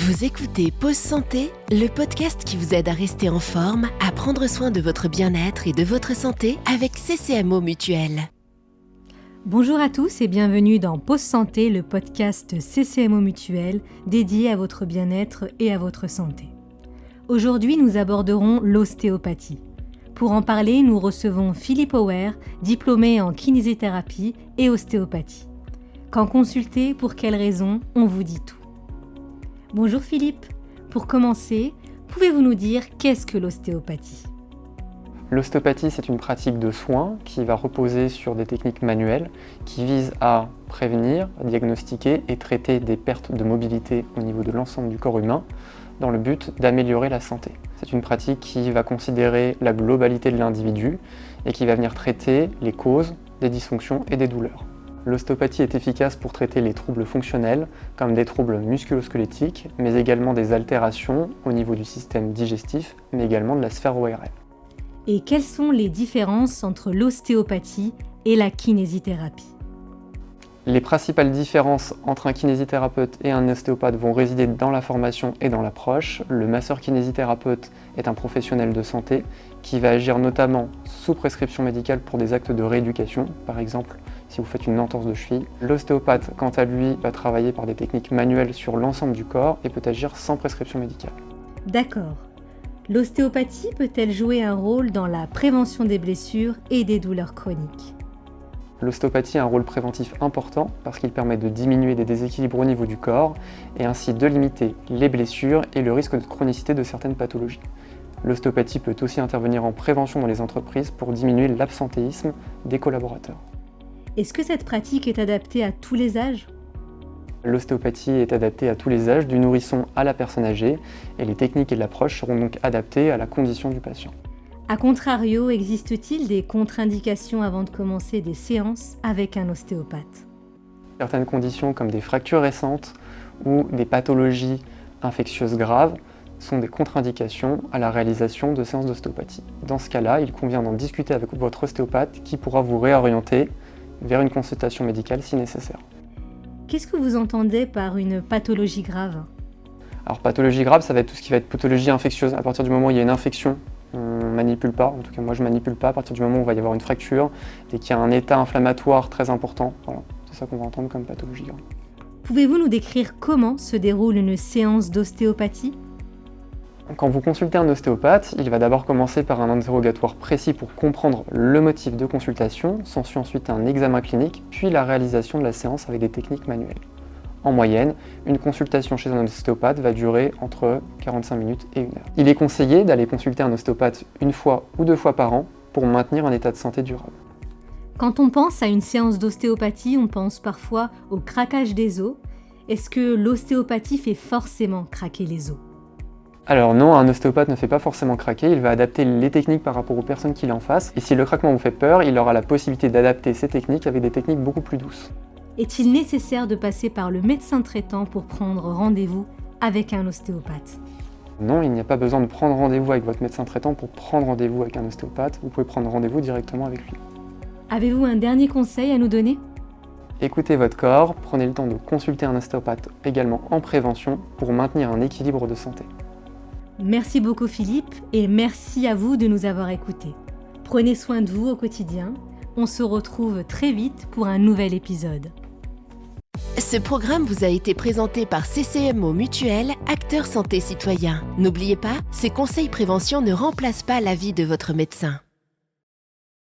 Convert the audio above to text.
Vous écoutez Pause Santé, le podcast qui vous aide à rester en forme, à prendre soin de votre bien-être et de votre santé avec CCMO Mutuelle. Bonjour à tous et bienvenue dans Pause Santé, le podcast CCMO Mutuelle dédié à votre bien-être et à votre santé. Aujourd'hui, nous aborderons l'ostéopathie. Pour en parler, nous recevons Philippe Auer, diplômé en kinésithérapie et ostéopathie. Quand consulter, pour quelles raisons, on vous dit tout. Bonjour Philippe, pour commencer, pouvez-vous nous dire qu'est-ce que l'ostéopathie ? L'ostéopathie, c'est une pratique de soins qui va reposer sur des techniques manuelles qui visent à prévenir, diagnostiquer et traiter des pertes de mobilité au niveau de l'ensemble du corps humain dans le but d'améliorer la santé. C'est une pratique qui va considérer la globalité de l'individu et qui va venir traiter les causes des dysfonctions et des douleurs. L'ostéopathie est efficace pour traiter les troubles fonctionnels, comme des troubles musculo-squelettiques, mais également des altérations au niveau du système digestif, mais également de la sphère ORL. Et quelles sont les différences entre l'ostéopathie et la kinésithérapie ? Les principales différences entre un kinésithérapeute et un ostéopathe vont résider dans la formation et dans l'approche. Le masseur kinésithérapeute est un professionnel de santé qui va agir notamment sous prescription médicale pour des actes de rééducation, par exemple si vous faites une entorse de cheville. L'ostéopathe, quant à lui, va travailler par des techniques manuelles sur l'ensemble du corps et peut agir sans prescription médicale. D'accord. L'ostéopathie peut-elle jouer un rôle dans la prévention des blessures et des douleurs chroniques ? L'ostéopathie a un rôle préventif important parce qu'il permet de diminuer des déséquilibres au niveau du corps et ainsi de limiter les blessures et le risque de chronicité de certaines pathologies. L'ostéopathie peut aussi intervenir en prévention dans les entreprises pour diminuer l'absentéisme des collaborateurs. Est-ce que cette pratique est adaptée à tous les âges ? L'ostéopathie est adaptée à tous les âges, du nourrisson à la personne âgée, et les techniques et l'approche seront donc adaptées à la condition du patient. A contrario, existe-t-il des contre-indications avant de commencer des séances avec un ostéopathe ? Certaines conditions comme des fractures récentes ou des pathologies infectieuses graves sont des contre-indications à la réalisation de séances d'ostéopathie. Dans ce cas-là, il convient d'en discuter avec votre ostéopathe qui pourra vous réorienter vers une consultation médicale si nécessaire. Qu'est-ce que vous entendez par une pathologie grave ? Alors pathologie grave, ça va être tout ce qui va être pathologie infectieuse. À partir du moment où il y a une infection, on ne manipule pas, en tout cas moi je ne manipule pas. À partir du moment où il va y avoir une fracture et qu'il y a un état inflammatoire très important, voilà, c'est ça qu'on va entendre comme pathologie grave. Pouvez-vous nous décrire comment se déroule une séance d'ostéopathie ? Quand vous consultez un ostéopathe, il va d'abord commencer par un interrogatoire précis pour comprendre le motif de consultation, s'ensuit ensuite un examen clinique, puis la réalisation de la séance avec des techniques manuelles. En moyenne, une consultation chez un ostéopathe va durer entre 45 minutes et 1 heure. Il est conseillé d'aller consulter un ostéopathe 1 fois ou 2 fois par an pour maintenir un état de santé durable. Quand on pense à une séance d'ostéopathie, on pense parfois au craquage des os. Est-ce que l'ostéopathie fait forcément craquer les os ? Alors non, un ostéopathe ne fait pas forcément craquer, il va adapter les techniques par rapport aux personnes qu'il est en face. Et si le craquement vous fait peur, il aura la possibilité d'adapter ces techniques avec des techniques beaucoup plus douces. Est-il nécessaire de passer par le médecin traitant pour prendre rendez-vous avec un ostéopathe ? Non, il n'y a pas besoin de prendre rendez-vous avec votre médecin traitant pour prendre rendez-vous avec un ostéopathe. Vous pouvez prendre rendez-vous directement avec lui. Avez-vous un dernier conseil à nous donner ? Écoutez votre corps, prenez le temps de consulter un ostéopathe également en prévention pour maintenir un équilibre de santé. Merci beaucoup Philippe et merci à vous de nous avoir écoutés. Prenez soin de vous au quotidien. On se retrouve très vite pour un nouvel épisode. Ce programme vous a été présenté par CCMO Mutuelle, acteur santé citoyen. N'oubliez pas, ces conseils prévention ne remplacent pas l'avis de votre médecin.